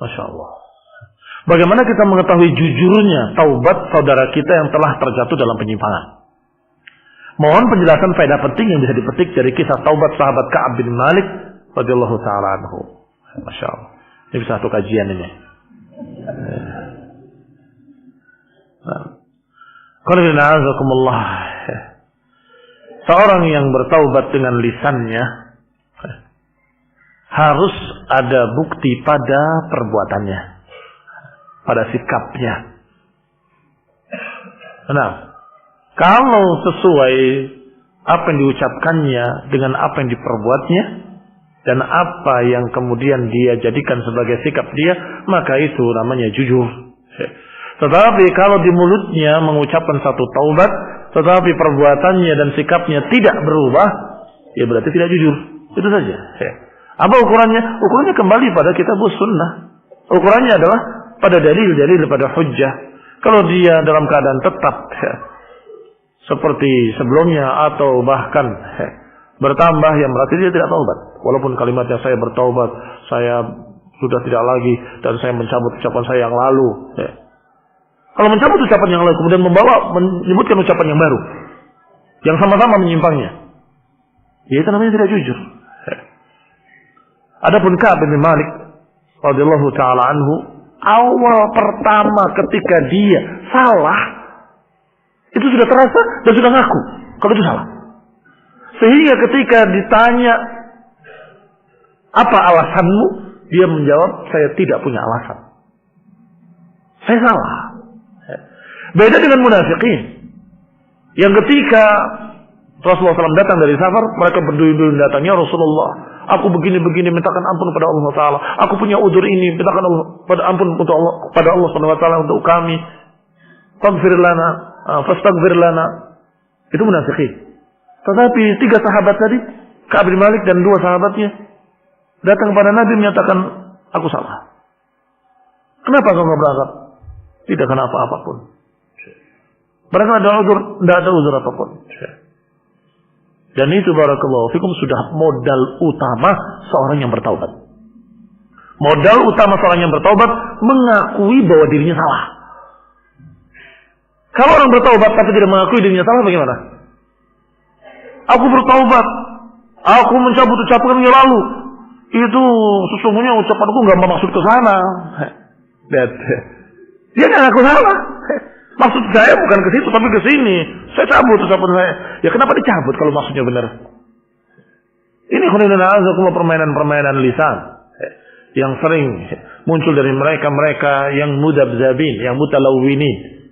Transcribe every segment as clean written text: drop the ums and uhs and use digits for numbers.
Masya Allah. Bagaimana kita mengetahui jujurnya taubat saudara kita yang telah terjatuh dalam penyimpangan? Mohon penjelasan faedah penting yang bisa dipetik dari kisah taubat sahabat Ka'ab bin Malik radhiyallahu ta'ala anhu. Masya Allah. Ini bisa satu kajian ini. Seorang yang bertaubat dengan lisannya harus ada bukti pada perbuatannya, pada sikapnya. Nah, kalau sesuai apa yang diucapkannya dengan apa yang diperbuatnya dan apa yang kemudian dia jadikan sebagai sikap dia, maka itu namanya jujur. Tetapi kalau di mulutnya mengucapkan satu taubat, tetapi perbuatannya dan sikapnya tidak berubah, ya berarti tidak jujur. Itu saja. Apa ukurannya? Ukurannya kembali pada kitabus sunnah. Ukurannya adalah pada dalil-dalil, pada hujjah. Kalau dia dalam keadaan tetap seperti sebelumnya atau bahkan bertambah, yang berarti dia tidak taubat. Walaupun kalimatnya saya bertaubat, saya sudah tidak lagi, dan saya mencabut ucapan saya yang lalu. Kalau mencabut ucapan yang lalu kemudian menyebutkan ucapan yang baru, yang sama-sama menyimpangnya, ya itu namanya tidak jujur. Adapun Ka'ab bin Malik radhiyallahu taala anhu, awal pertama ketika dia salah, itu sudah terasa dan sudah ngaku kalau itu salah. Sehingga ketika ditanya, apa alasanmu? Dia menjawab, saya tidak punya alasan. Saya salah. Beda dengan munafikin, yang ketika Rasulullah SAW datang dari safar, mereka berduyun-duyun datangnya, Rasulullah, aku begini-begini, mintakan ampun kepada Allah Taala. Aku punya udzur ini, mintakan ampun untuk Allah, pada Allah Subhanahu Wa Taala untuk kami. Faghfir lana, fastaghfir lana. Itu munafikin. Tetapi 3 sahabat tadi, Ka'ab bin Malik dan 2 sahabatnya, datang kepada Nabi menyatakan, aku salah. Kenapa kau nggak berangkat? Tidak kena apa-apapun. Mereka ada uzur, tidak ada uzur apapun. Dan itu barakallahu fikum sudah modal utama seorang yang bertaubat. Modal utama seorang yang bertaubat mengakui bahwa dirinya salah. Kalau orang bertaubat tapi tidak mengakui dirinya salah, bagaimana? Aku bertaubat, aku mencabut ucapan yang lalu. Itu sesungguhnya ucapanku nggak bermaksud ke sana. Dia nggak ngaku salah. Maksud saya bukan ke situ tapi ke sini. Saya cabut ucapan saya. Ya kenapa dicabut kalau maksudnya benar? Ini permainan-permainan lisan yang sering muncul dari mereka-mereka yang mudabzabin, yang mutalawwinin.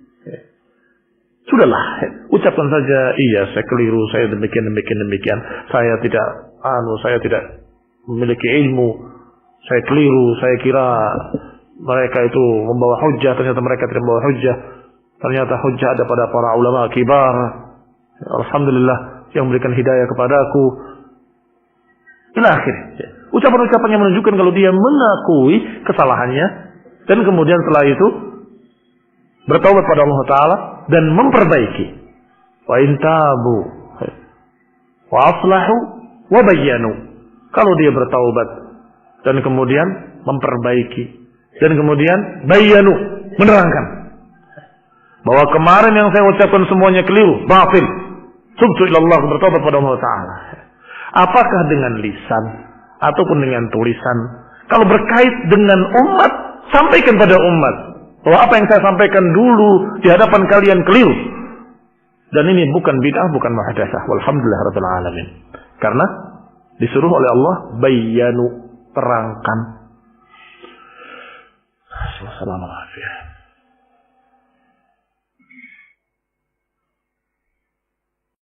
Sudahlah, ucapkan saja, iya saya keliru, saya demikian. Saya tidak memiliki ilmu. Saya keliru, saya kira mereka itu membawa hujjah, ternyata mereka tidak membawa hujjah. Ternyata hujjah ada pada para ulama kibar. Alhamdulillah yang memberikan hidayah kepadaku. Ila akhir. Ucapan-ucapan yang menunjukkan kalau dia mengakui kesalahannya dan kemudian setelah itu bertaubat pada Allah Taala dan memperbaiki. Wa intabu wa aslahu wa bayyanu. Kalau dia bertaubat dan kemudian memperbaiki dan kemudian bayyanu, menerangkan bahwa kemarin yang saya ucapkan semuanya keliru, batil. Tubtu ilallah, bertobat pada Allah Ta'ala. Apakah dengan lisan ataupun dengan tulisan? Kalau berkait dengan umat, sampaikan pada umat bahwa apa yang saya sampaikan dulu di hadapan kalian keliru. Dan ini bukan bid'ah, bukan muhdatsah. Walhamdulillah rabbil alamin. Karena disuruh oleh Allah bayyanu, terangkan. Assalamualaikum.